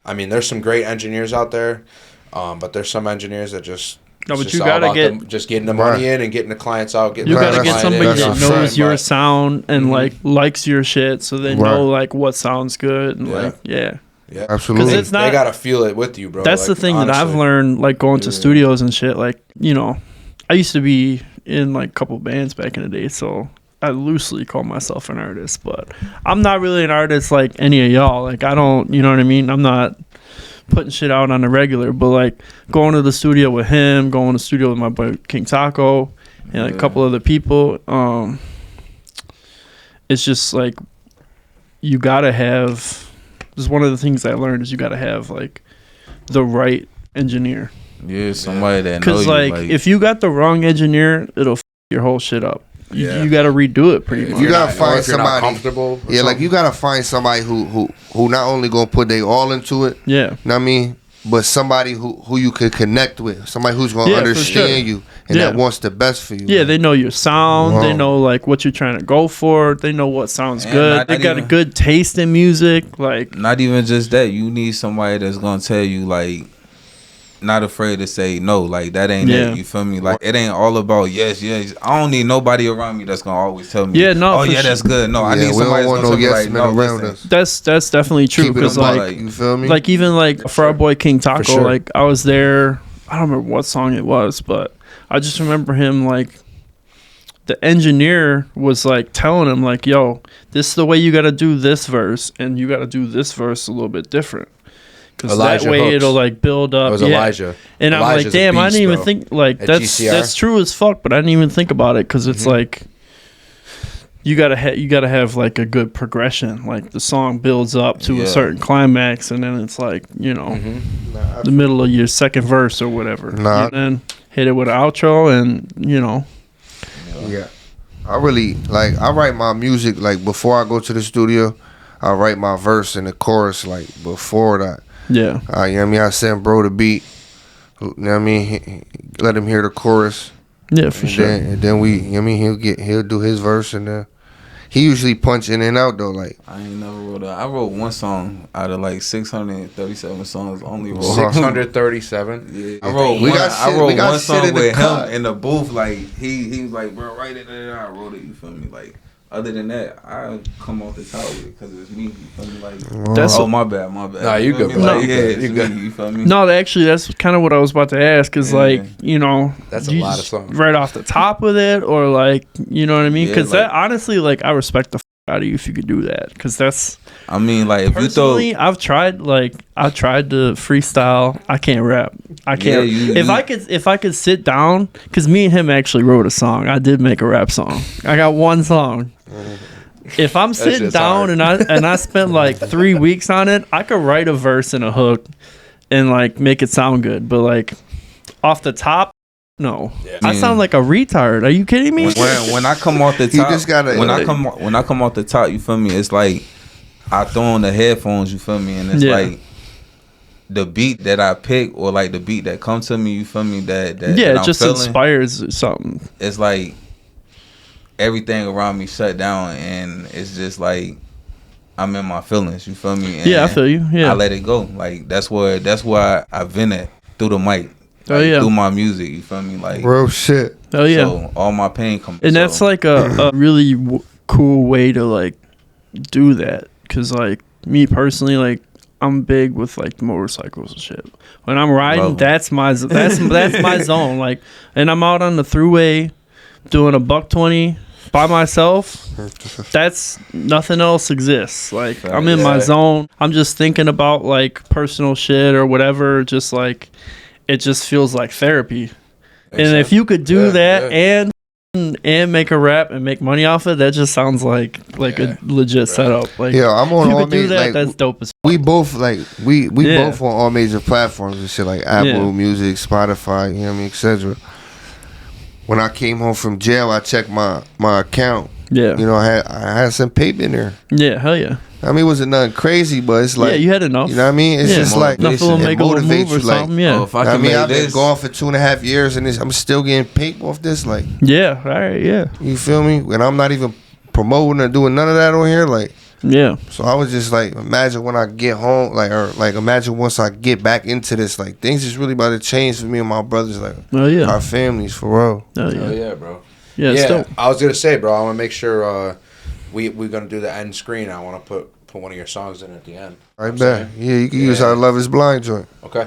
I mean, there's some great engineers out there, but there's some engineers that just... No, but you gotta get just getting the money in and getting the clients out. You gotta get somebody that knows your sound and like likes your shit, so they know like what sounds good and yeah, absolutely. Because it's not, they gotta feel it with you, bro. That's the thing that I've learned, like going to studios and shit. Like, you know, I used to be in like a couple bands back in the day, so I loosely call myself an artist, but I'm not really an artist like any of y'all. Like, I don't, you know what I mean? I'm not putting shit out on the regular, but like going to the studio with him, going to the studio with my boy King Taco and like a couple other people, it's just like you gotta have, this is one of the things I learned, is you gotta have like the right engineer. Yeah, somebody that knows you. Because like if you got the wrong engineer, it'll f your whole shit up. You got to redo it pretty much. You got to find somebody comfortable. Yeah, like you got to find somebody who not only going to put their all into it. Yeah. You know what I mean? But somebody who you could connect with. Somebody who's going to understand you and that wants the best for you. Yeah, they know your sound. They know like what you're trying to go for. They know what sounds good. They got a good taste in music. Like, not even just that. You need somebody that's going to tell you like, not afraid to say no, like that ain't it. You feel me? Like it ain't all about yes. I don't need nobody around me that's gonna always tell me. Yeah, no. Oh yeah, that's good. No, I need somebody that's gonna tell me like, no, around us. That's definitely true because like you feel me? Like even like for our boy King Taco, like I was there. I don't remember what song it was, but I just remember him like the engineer was like telling him like, "Yo, this is the way you got to do this verse, and you got to do this verse a little bit different." Because that way Hooks. it'll like build up. It was Elijah. And Elijah's I'm like, damn, beast, I didn't even bro. think like that's true as fuck. But I didn't even think about it because it's like you gotta have like a good progression. Like the song builds up to a certain climax, and then it's like the middle of your second verse or whatever. And then hit it with an outro, and Yeah, I really like. I write my music like before I go to the studio. I write my verse and the chorus like before that. Yeah. You know what I mean? I send bro the beat. You know what I mean? Let him hear the chorus. Yeah, for sure. And then we, you know what I mean? He'll do his verse and then he usually punch in and out though. Like I ain't never wrote I wrote one song out of like 637 songs. Only wrote 637. Yeah. I wrote one song with him in the booth. Like he was like, bro, write it. And I wrote it. You feel me? Like. Other than that, I come off the top with it because it's me. You feel me? Like, my bad. Nah, you good, bro. Like, you good. You feel me? No, actually, that's kind of what I was about to ask. Is like, that's a lot of songs right off the top with it, or like, you know what I mean? Because that honestly, like, I respect the out of you if you could do that. Because that's. I mean, like, if personally, you throw. I've tried to freestyle. I can't rap. I can't. If I could sit down, because me and him actually wrote a song. I did make a rap song. I got one song. If I'm sitting down and I spent like 3 weeks on it, I could write a verse and a hook and like make it sound good. But like off the top, no. Yeah. I sound like a retard. Are you kidding me? When I come off the top, you just gotta, when I come off the top, you feel me? It's like I throw on the headphones, you feel me? And it's like the beat that I pick or like the beat that comes to me, you feel me? That it just inspires something. It's like everything around me shut down and it's just like I'm in my feelings, you feel me? And I feel you. Yeah, I let it go. Like that's where I vent it through the mic. Like, through my music, you feel me? Like real shit. Oh yeah. So all my pain comes. And that's like a really cool way to like do that. Cause like me personally, like I'm big with like motorcycles and shit. When I'm riding, that's my zone. Like, and I'm out on the thruway doing a $120 by myself. That's nothing else exists. Like I'm in my zone. I'm just thinking about like personal shit or whatever. Just like it just feels like therapy. And if you could do that and and make a rap and make money off it, that just sounds like a legit setup. Like, yeah, I'm on you all could do major. that. Like, That's dope as fuck. we both like we Yeah. both on all major platforms and shit like Apple Music, Spotify, you know what I mean, etc. When I came home from jail, I checked my account. Yeah. You know, I had some paper in there. Yeah, hell yeah. I mean, it wasn't nothing crazy, but it's like, yeah, you had enough. You know what I mean? It's just like enough to it make a little motivates move or you, like, something. Yeah. Oh, if I I can mean, make I've been this, gone for 2.5 years, and I'm still getting paid off this. Like, Yeah. All right. Yeah. you feel me? And I'm not even promoting or doing none of that on here. Like, Yeah. so I was just like, imagine when I get home, imagine once I get back into this, like, things is really about to change for me and my brothers, like, Oh yeah. our families, for real. Oh Oh yeah. yeah, bro. Yeah. Yeah, Still. I was gonna say, bro. I want to make sure we're gonna do the end screen. I want to put one of your songs in at the end. Right back. Yeah, you can use our Love Is Blind joint. Okay.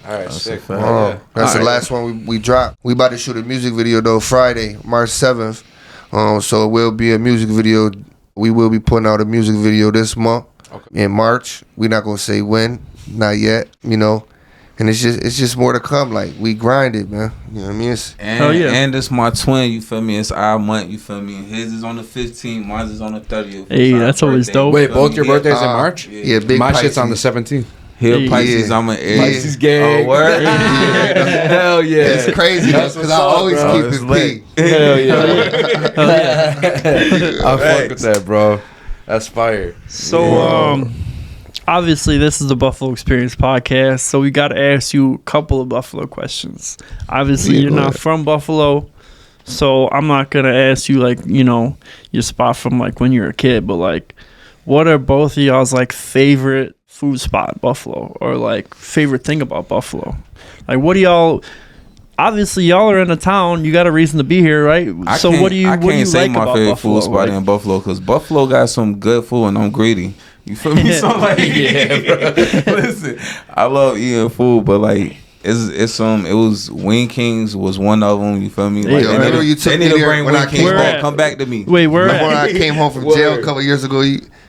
All right. Sick. a fact. Yeah. That's the All right. last one we dropped. We about to shoot a music video though Friday, March 7th. So it will be a music video. We will be putting out a music video this month in March. We're not gonna say when, not yet, you know. And it's just more to come. Like, we grinded, man. You know what I mean? and it's my twin, you feel me? It's our month, you feel me? His is on the 15th, mine is on the 30th. Hey, It's our that's always birthday, dope. you Wait, feel both me? your birthdays in March? Yeah, big My Pisces. shit's on the 17th. He a Pisces, I'm an Aries. Pisces gang. Oh, word? Hell yeah. It's crazy That's because what's I up, always bro. keep It's it lit. P. Hell yeah. I fuck with that, bro. That's fire. So, obviously, this is the Buffalo Experience podcast, so we got to ask you a couple of Buffalo questions. Obviously, Yeah, you're go not ahead. from Buffalo, so I'm not going to ask you, like, you know, your spot from, like, when you were a kid, but, like, what are both of y'all's, like, favorite food spot in Buffalo, or, like, favorite thing about Buffalo? Like, what do y'all... Obviously, y'all are in a town. You got a reason to be here, right? I So, can't- what do you I what do you can't say like my about favorite Buffalo? food spot in Buffalo because Buffalo got some good food and I'm greedy. You feel me? So like, yeah, bro. Listen, I love eating food, but like, it was Wing Kings was one of them. You feel me? Like, Yeah, remember you took they me need to there bring when Wing I Kings came back. back. Come back to me. Wait, where Remember when at? I came home from jail a couple years ago?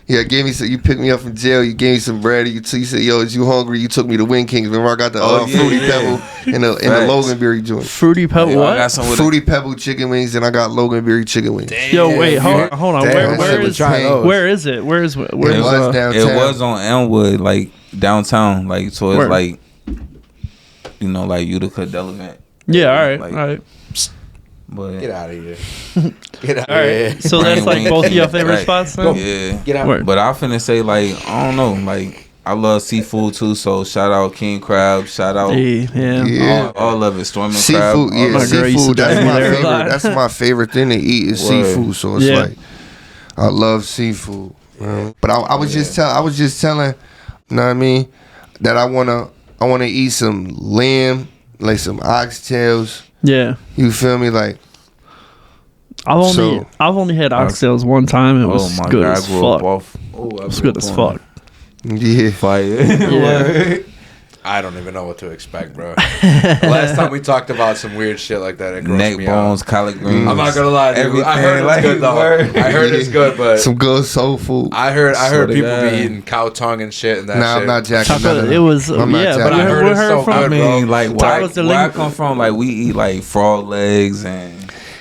You gave me some. You picked me up from jail. You gave me some bread. You said, "Yo, is you hungry?" You took me to Wing Kings. Remember, I got the Fruity Pebble and the Loganberry joint. Fruity Pebble, Yeah, I what? got some with Fruity Pebble chicken wings, and I got Loganberry chicken wings. Yo, wait, hold on. Damn, Where is trying those. where is it? Where is It where is was downtown. It was on Elmwood, like downtown, like so it's Where? like, you know, like Utica, Delavant. Yeah, all right, Like, all right. But Get out of here. Get out All of right. here. So that's like Wing both of your Kings, favorite right. spots then? yeah. Get out. Word. But I finna say, like, I don't know, like, I love seafood too, so shout out King Crab, shout out Hey, yeah. Yeah. all of it, Storming Seafood, Crab. all yeah, of My it. girl used to seafood. That's drive me my there a favorite. lot. That's my favorite thing to eat is Word. seafood. So it's Yeah. like, I love seafood. But I was just telling, you know what I mean, that I wanna eat some lamb, like some oxtails. Yeah. You feel me? Like, I've only had oxtails one time. It was Oh my good God, as I grew up fuck. off. Oh, It was good as fuck. yeah. Fire. Yeah. I don't even know what to expect, bro. Last time we talked about some weird shit like that, it grossed Neck me bones, out. collard greens. I'm not gonna lie, dude. Everything, I heard it's like, good though. word. I heard it's good, but Some good soul food. I heard Swear to people God. be eating cow tongue and shit and that Nah, shit. I'm not jacking none of Chocolate, that. it was, I'm not yeah, jacking but I we heard heard it's so from I good, mean, like That was the where I link- come from, like we eat like frog legs and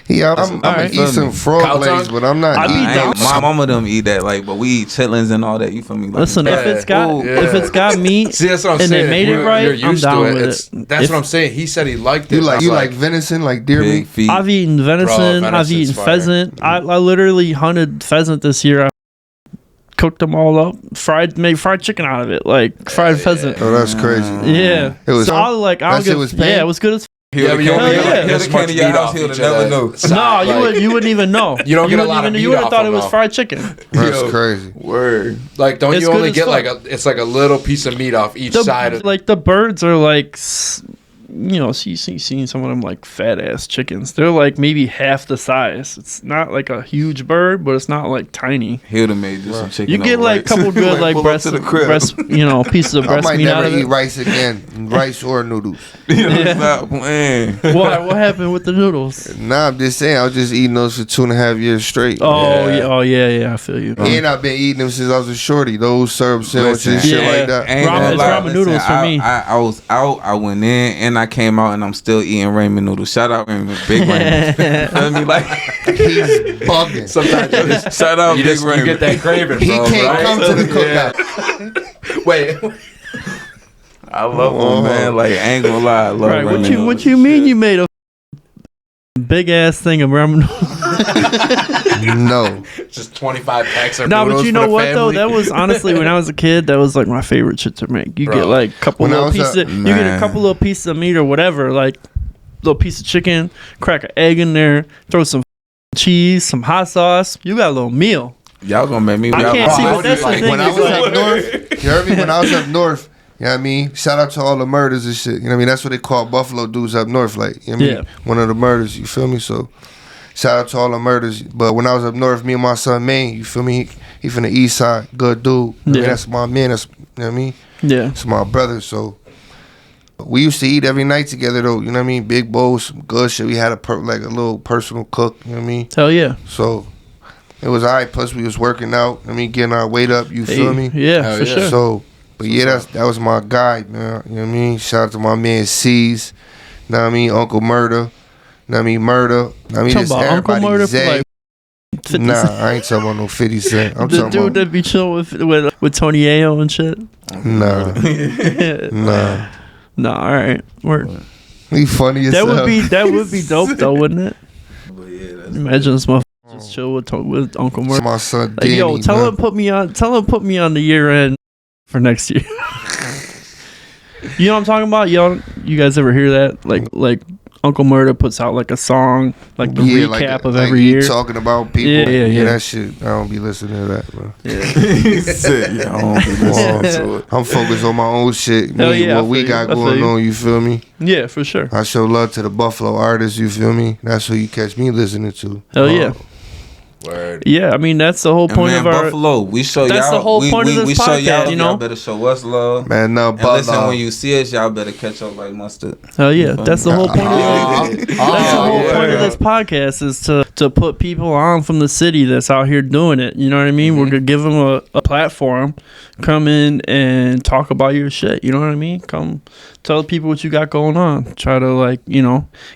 Yeah, I'm gonna Alright. eat some frog Cow legs, tongue? but I'm not I be eating down. that. my mama them eat that, like, but we eat chitlins and all that. You feel me? Like, Listen, Yeah. if it's got Ooh, if yeah. it's got meat See, that's what I'm and saying. they made If it you're right, I'm used down to with It's- it. That's If- what I'm saying. He said he liked it. You I'm like venison, like deer big meat? feet. I've eaten venison. I've venison's eaten fire. pheasant. I literally hunted pheasant this year. I cooked them all up, made fried chicken out of it, like fried pheasant. Oh, that's crazy. Yeah, It was- So I was like, I that don't shit give. was Yeah, pain? it was good as. He'll Yeah, but you Hell don't yeah. get like He'll this come much to your meat house, off he'll each never other. know. No, you wouldn't even know. You don't get a wouldn't lot of even- meat You would have off thought them, it was though. fried chicken. That's Yo. crazy. Word. Like, don't It's you good only as get fuck. like it's like a little piece of meat off each side of Like the birds are like, you know, so you seen some of them like fat ass chickens. They're like maybe half the size. It's not like a huge bird, but it's not like tiny. He'll have made just some chicken. You get over like a rice. couple good like pull up breast, to the crib. you know, pieces of I breast might meat out never of eat it. rice again, rice or noodles. Stop playing. What happened with the noodles? Nah, I'm just saying, I was just eating those for 2.5 years straight. Oh yeah, I feel you. And I've been eating them since I was a shorty. Those syrup sandwiches, Listen, shit yeah. like that. Ain't Ramen- gonna it's lie, ramen noodles for me. I was out. I went in and I I came out and I'm still eating ramen noodles. Shout out Raymond, Big Raymond. You feel me? Like He's bugging. Sometimes shout out Big you Raymond. get that craving, He bro. can't right? come to the cookout. Wait. I love him, man. Like, I ain't gonna lie. I love Right. ramen noodles. What you mean you made a big ass thing of ramen? No. Just 25 packs of No, noodles but you for know the what though? family. That was honestly when I was a kid. That was like my favorite shit to make. You Bro. get like a couple When I little was pieces. a- You get a Man. couple little pieces of meat or whatever, like little piece of chicken, crack an egg in there, throw some cheese, some hot sauce. You got a little meal. Y'all gonna make me. I can't see, but that's the Like, thing. When I is was like, up north, you heard me? When I was up north, you know what I mean? Shout out to all the murders and shit. You know what I mean? That's what they call Buffalo dudes up north. Like, you know what I mean? One of the murders, you feel me? So, shout out to all the murders. But when I was up north, me and my son, Maine, you feel me? He from the east side, good dude. You know what I mean? Yeah. That's my man. That's, you know what I mean? yeah, It's my brother. So, we used to eat every night together, though. You know what I mean? Big bowls, some good shit. We had like a little personal cook, you know what I mean? hell yeah. So, it was all right. Plus, we was working out. I mean, getting our weight up, you feel me? Yeah, Hell for yeah. sure. So, but yeah, that was my guy, man. You know what I mean? Shout out to my man C's. Know what I mean? Uncle Murder. Know what I mean? Murder. Know what I mean? Talking Just about Uncle everybody. Murder for Zay. like 50 Nah, cents. I ain't talking about no 50 Cent. I'm The talking dude about that be chilling with Tony Ayo and shit. nah, nah. Nah, all right. Word. He funny as That hell. would be dope though, wouldn't it? But yeah, that's Imagine this motherfucker just chill with Uncle It's Murder. my son Like, Danny. yo, tell man. him put me on the year end for next year. You know what I'm talking about? You guys ever hear that? Like Uncle Murder puts out like a song, like the recap of every he year. talking about people. Yeah. That shit. I don't be listening to that, bro. yeah, I don't be listening to it. I'm focused on my own shit. Hell Me, yeah, I what we feel got you. I feel going you. on, you feel me? Yeah, for sure. I show love to the Buffalo artists, you feel me? That's who you catch me listening to. Hell yeah. Word. Yeah, I mean that's the whole And point man, of our. Buffalo, we show That's y'all. the whole point of this we show podcast, y'all. you know? Y'all better show us love. Man, no, And but listen, when you see us, y'all better catch up like mustard. Hell yeah, that's the whole point. Oh, That's the whole point of this podcast is to put people on from the city that's out here doing it. You know what I mean? We're gonna give them a platform. Come in and talk about your shit. You know what I mean? Come tell people what you got going on. Try to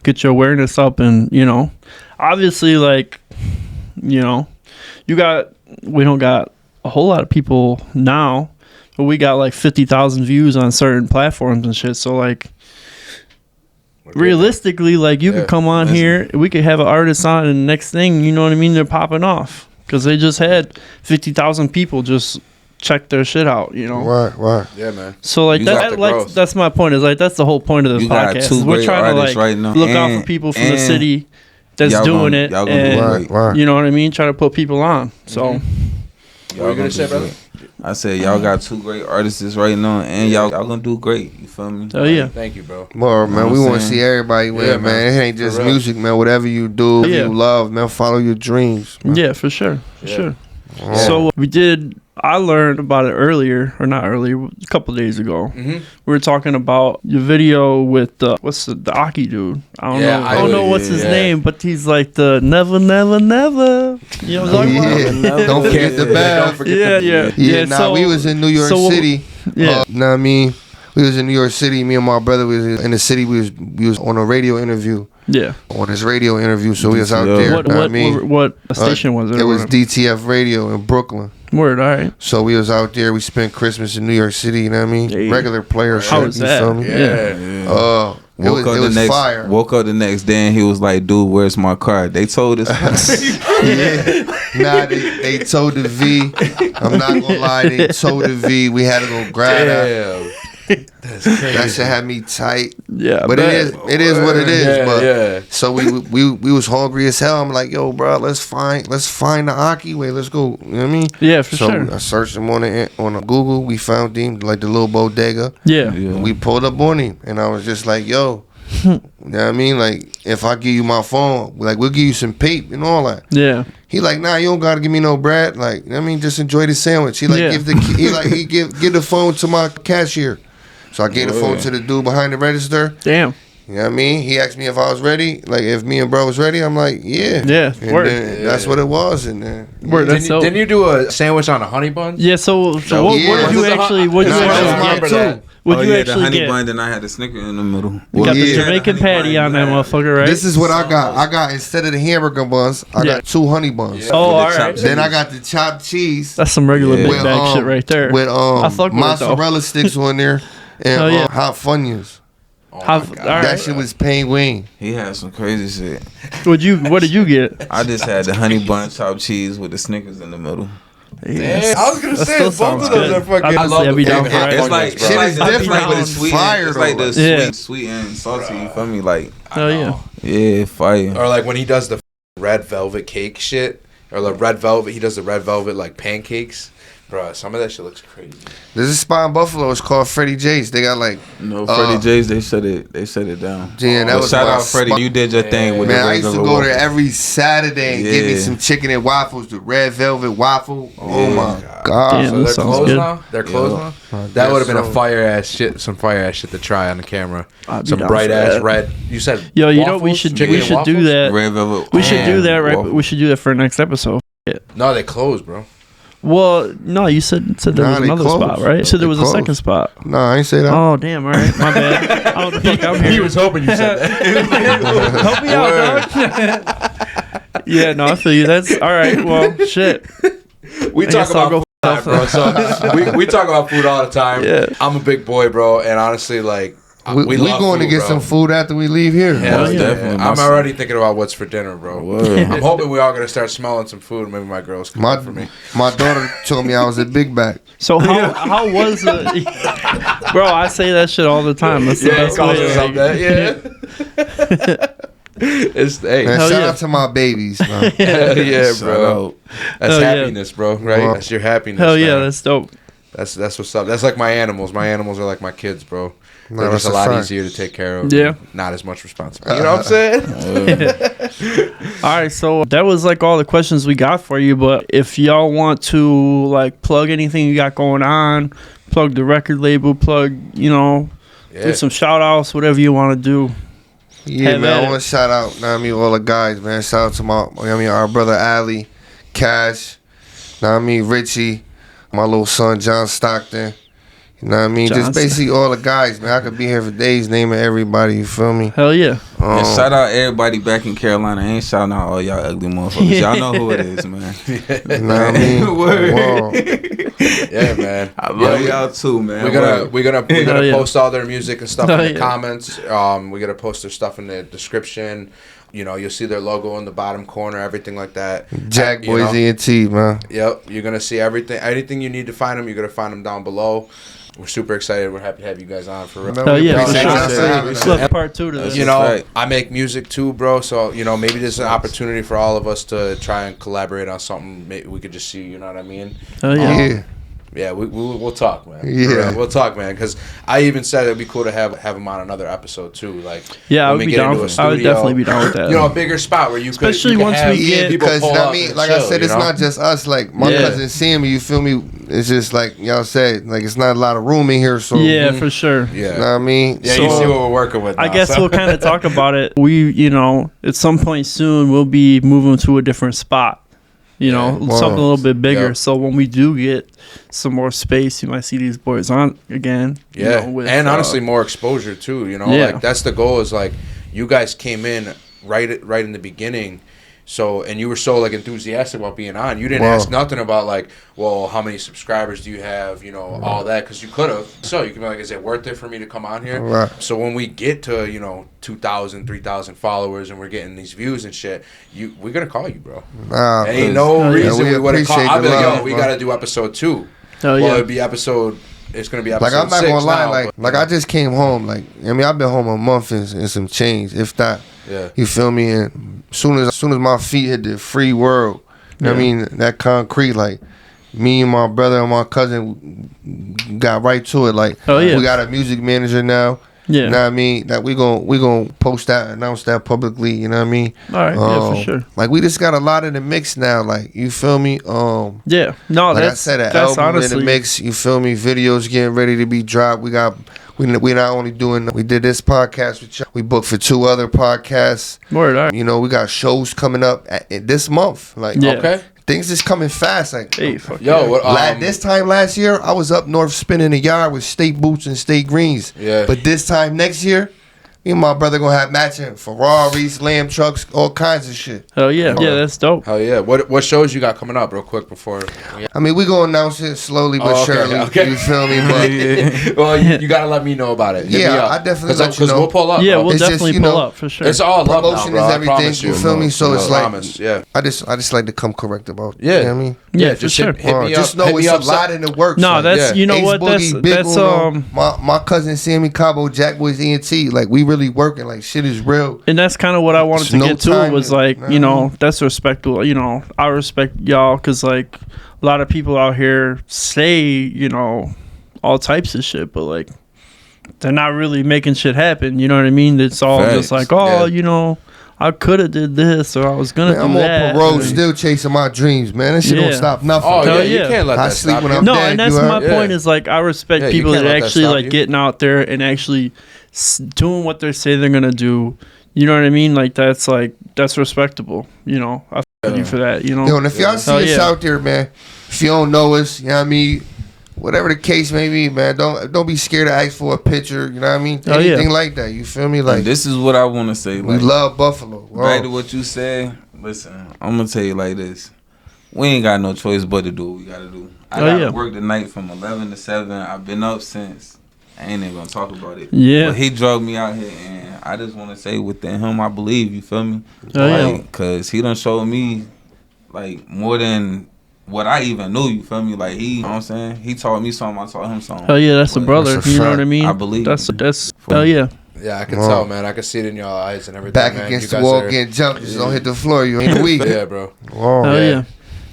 get your awareness up and obviously we don't got a whole lot of people now, but we got like 50,000 views on certain platforms and shit. So realistically, you could come on here, we could have an artist on, and the next thing, you know what I mean, they're popping off because they just had 50,000 people just check their shit out, Right. Yeah, man. So You got the growth. that's my point. Is that's the whole point of this You got podcast. two Is we're great trying to artists right now. look out And- for people from the and city that's y'all doing gonna- it, y'all gonna do and great. Right. you know what I mean. Try to put people on. So Y'all What you gonna gonna say, do brother? great. I said y'all got two great artists right now, and y'all gonna do great. You feel me? oh yeah. Thank you, bro. More, man. know We what I'm want to saying? see everybody win, Yeah, man. man. It ain't For just real. music, man. Whatever you do, Yeah. you love, man. Follow your dreams. Man. Yeah, for sure. For Yeah. sure. Oh. So I learned about it earlier, or not earlier, a couple days ago. Mm-hmm. We were talking about your video with what's the Aki dude? I don't Yeah, know. I don't know what's his name, but he's like the never. You know what I'm talking about? Yeah. Don't forget the bath. Yeah. Nah, so we was in New York so- City. Yeah. Know what I mean? We was in New York City. Me and my brother was in the city. We was on a radio interview. Yeah. On his radio interview, so we was out DTF. there. What know what I mean? what station was it? It was DTF Radio in Brooklyn. Word. All right. So we was out there. We spent Christmas in New York City. You know what I mean? Hey. Regular player shit. How was you that? feel me? Yeah. It was fire. Woke up the next day and he was like, "Dude, where's my car?" They told us. Yeah. Nah, they towed the V. I'm not gonna lie, they towed the V. We had to go grab that. Damn. That's crazy. That shit had me tight. Yeah. But it is what it is. Yeah, but yeah. so we was hungry as hell. I'm like, yo, bro, let's find the Aki way. Let's go. You know what I mean? Yeah, for so sure. I searched him on Google. We found him, like the little bodega. Yeah. And we pulled up on him, and I was just like, yo. You know what I mean? Like, if I give you my phone, like, we'll give you some peep and all that. Yeah. He like, nah, you don't gotta give me no bread. Like, you know what I mean, just enjoy the sandwich. He like, Yeah. give the phone to my cashier. So I gave the phone to the dude behind the register. Damn. You know what I mean? He asked me if I was ready. Like, if me and bro was ready, I'm like, yeah. Yeah. And Word. then that's what it was. And then Word. That's so. Didn't you do a sandwich on a honey bun? Yeah. So what did you Yeah. actually? What did Nah, you that was actually my get? two. Would you the actually honey get? bun, and I had the Snicker in the middle. You got the yeah. Jamaican The honey patty bun, on that yeah. motherfucker, right? This is what I got. I got, instead of the hamburger buns, I Yeah. got 2 honey buns. Yeah. Oh, With the all right. chopped Then I cheese. got the chopped cheese That's some regular Yeah. big bag shit right there. with I fuck with it, though. mozzarella sticks on there and Hell yeah. hot Funyuns. Oh How- my God. all right. That shit was penguin. He had some crazy shit. What did you get? I just had the honey bun chopped cheese with the Snickers in the middle. Yeah, I was gonna that say still both of sounds those good. are fucking. Honestly, I'd be down for it. It's like Shit is different, but it's fire, It's like though. the Yeah. sweet and salty. You feel me? Like Hell yeah. yeah, fire. Or like when he does the red velvet cake shit, or the red velvet, he does the red velvet like pancakes. Bro, some of that shit looks crazy. There's a spot in Buffalo. It's called Freddie J's. They got like, No, Freddie J's. They shut it down. yeah, that But was shout my out Freddie. spot. You did your thing with Man, the I red used to velvet go there waffle. every Saturday and get me Yeah. some chicken and waffles, the red velvet waffle. Oh Yeah. my Damn. God. So that they're sounds closed good. now. They're closed Yeah. now. That would have been a so. some fire ass shit to try on the camera. I'd be Some down bright for ass that. red. You said Yo, you know we waffles? should Chicken and do waffles? that. Red velvet. We should do that, right? waffle. We should do that for our next episode. No, they closed, bro. Well, no, you said there Nah, was they another closed. spot, right? You said there They was a closed. second spot. No, I ain't say that. Oh, damn, all right. My bad. I don't know what the fuck I'm here. hoping you said that. Help me out, dog. Yeah, no, I feel you. That's all right. Well, shit. We I talk guess I'll about go food all the time, bro. So we talk about food all the time. Yeah. I'm a big boy, bro, and honestly, like we love going to food, get bro. some food after we leave here. Hell yeah. yeah. Definitely. I'm already thinking about what's for dinner, bro. Word. I'm hoping we all gonna start smelling some food. Maybe my girls can cook for me. My daughter told me I was a big back. So how was it? Bro, I say that shit all the time. That's the best calls way. herself that. Yeah. It's hey, Man, Hell shout yeah. out to my babies, man. hell yeah, Shout bro. out. That's Hell yeah. happiness, bro. Right? Wow. That's your happiness. Hell yeah, man. that's dope. That's what's up. That's like my animals. My animals are like my kids, bro. No, They're just that's a a lot fact. easier to take care of. Yeah. Not as much responsibility. You know what I'm saying? All right, so that was like all the questions we got for you. But if y'all want to like plug anything you got going on, plug the record label, plug do some shout outs, whatever you want to do. Yeah, Have man. at I it. want to shout out, all the guys, man. Shout out to our brother Ali, Cash, Richie, my little son John Stockton. You know what I mean? John Just basically all the guys, man. I could be here for days naming everybody. You feel me? Hell yeah. And shout out everybody back in Carolina. I ain't shouting out all y'all ugly motherfuckers. Y'all know who it is, man. You know what I mean? Word. Whoa. Yeah, man. I love y'all too, man. We're gonna Hell yeah. post all their music and stuff Hell in the yeah. comments. We're gonna post their stuff in the description. You'll see their logo in the bottom corner, everything like that. Jack You know? Boyz ENT, man. Yep, you're gonna see everything. Anything you need to find them, you're gonna find them down below. We're super excited. We're happy to have you guys on for real. No, Hell we yeah, for appreciate sure. y'all for having us. Let's part 2 to this. You know, right. I make music too, bro. So maybe there's an opportunity for all of us to try and collaborate on something. Maybe we could just see. You know what I mean? Hell yeah. Yeah. Yeah, we'll talk, man. Yeah. For real, we'll talk, man. Because I even said it'd be cool to have him on another episode too. Like, Yeah, I when would we be get down. into a I would studio, definitely be down with that. a bigger spot where you Especially could once have we get- people Because pull I up mean, and like I chill, said, it's you know? not just us. Like my Yeah. cousin seeing me, you feel me? It's just like y'all said, like it's not a lot of room in here. So Yeah, for sure. Yeah, you know what I mean? yeah. So- You see what we're working with. I now, guess so. we'll kind of talk about it. We, at some point soon, we'll be moving to a different spot. Something a little bit bigger. Yep. So when we do get some more space, you might see these boys on again. Yeah, with, and honestly, more exposure too. Yeah. Like that's the goal. Is like you guys came in right in the beginning. So, and you were so like enthusiastic about being on. You didn't Wow. ask nothing about like, well, how many subscribers do you have? All that, because you could have. So you can be like, is it worth it for me to come on here? Right. So when we get to 2,000, 3,000 followers and we're getting these views and shit, we're gonna call you, bro. Nah, Ain't no yeah, reason we we would have called. appreciate I'll be the like, love, yo, we bro. gotta do episode 2. Hell Well, yeah. it'd be episode. It's gonna be episode. Like I'm not 6 gonna lie, now, like I just came home. Like I've been home a month and some change, if that. Yeah. You feel me? And soon as my feet hit the free world, you know what I mean, that concrete, like me and my brother and my cousin got right to it. Like Oh, yeah. we got a music manager now. Yeah. You know what I mean? That we gonna post that, announce that publicly, you know what I mean? All right, yeah, for sure. Like we just got a lot in the mix now, like you feel me? Yeah. No, Like I that's said, an that's album honestly in the mix. You feel me? Videos getting ready to be dropped. We not only doing. We did this podcast with you. We booked for 2 other podcasts. word. All right. We got shows coming up this month. Like Yeah. Okay. things is coming fast. Like, Hey, fuck Yo, yeah. what, this time last year, I was up north spinning the yard with state boots and state greens. Yeah. But this time next year, me and my brother gonna have matching Ferraris, Lamb trucks, all kinds of shit. Hell yeah. Yeah, that's dope. Hell yeah. What shows you got coming up real quick before? I mean, we gonna announce it slowly but surely. Okay. You feel me? But Well, you gotta let me know about it. Hit me yeah, up. I definitely let you Because know. we'll pull up. Yeah, bro. we'll It's just, definitely you pull know, up for sure. It's all love now, promotion bro. is I everything. promise You feel me? So I it's like, promise. Yeah. I just like to come correct about. Yeah. You know what I mean? Yeah, for just sure. hit me Just up. know Hit me it's up a lot in the works. No, like, that's you know Ace what Boogie, that's Big Uno, my cousin Sammy Cabo, Jack Boys ENT. Like we really working. Like shit is real. and that's kind of what I wanted It's to no get to. time Was to- like, nah. you know, that's respectable. You know, I respect y'all because like a lot of people out here say, you know, all types of shit, but like they're not really making shit happen. You know what I mean? It's all just Facts. like, oh, Yeah. you know, I could have did this or I was gonna Man, do I'm that. on parole, And- still chasing my dreams, man. That shit Yeah. don't stop nothing. Oh Hell yeah, yeah. you can't let I that sleep stop when you. I'm No, dead, and that's you my heard? point. Yeah. Is like I respect Yeah, you people can't that let that actually stop like you. getting out there and actually doing what they say they're gonna do. You know what I mean? Like that's respectable. You know, I fuck you for that. You know, Yo, and if y'all see Hell us yeah. out there, man, if you don't know us, you know what I mean? Whatever the case may be, man, don't be scared to ask for a picture, you know what I mean? Oh, yeah. Anything like that, you feel me? And Like, this is what I want to say. we Like, love Buffalo. back to Whoa. what you said. Listen, I'm gonna tell you like this. We ain't got no choice but to do what we gotta do. I Oh, gotta yeah. work tonight from 11 to 7. I've been up since. I ain't even gonna talk about it. Yeah. But he drug me out here, and I just want to say within him, I believe. You feel me? Oh, yeah. Like, cause he done showed me like more than what I even knew. You feel me? Like he, you know what I'm saying? He taught me something. I taught him something. hell yeah, that's a But- brother. That's a You know fact. what I mean? I believe that's you. hell yeah. Yeah, I can Wow. tell, man. I can see it in your eyes and everything. Back man. against You the guys wall, are- getting jumped, just don't hit the floor. You ain't weak. Yeah, bro. Whoa. Hell Yeah. yeah.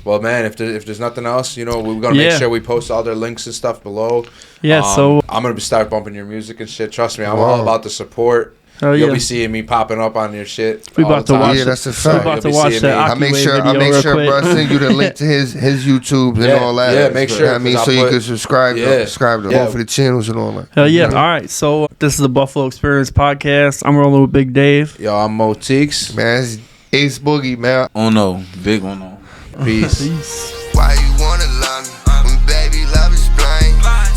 Well, man, if there's nothing else, you know, we're gonna make Yeah. sure we post all their links and stuff below. Yeah, so I'm gonna start bumping your music and shit. Trust me, I'm Wow. all about the support. hell You'll yeah. be seeing me popping up on your shit. We all about the to time. watch Yeah, it. that's a We fact. about to You'll be watch seeing that me. I make Akiway sure, video real quick. bro, I send you the link to his YouTube and Yeah, all that. yeah, make sure, You know what I mean, 'cause so I'll you put- can subscribe to Yeah. both of the channels and all that. Hell yeah. All right, so this is the Buffalo Experience Podcast. I'm rolling with Big Dave. Yo, I'm Mo Teeks. Man, it's Ace Boogie, man. Oh no, big one no. Peace. Peace. Why you wanna love me when baby love is blind?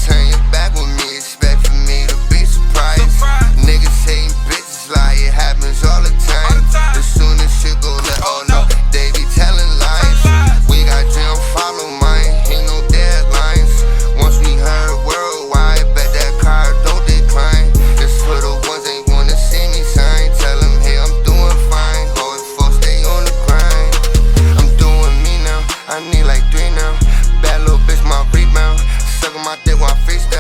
Turn your back with me, expect for me to be surprised. Niggas hating bitches lie, it happens all the time. As soon as shit go left, oh no, they be telling lies. We got dream, follow mine, ain't no deadlines. Once we heard worldwide, bet that car don't decline. This for the ones they wanna see me sign. Tell them, hey, I'm doing fine. Always folks stay on the grind. I'm doing me now. I need like 3 now. Bad little bitch, my rebound. Sucking my dick while I freestyle.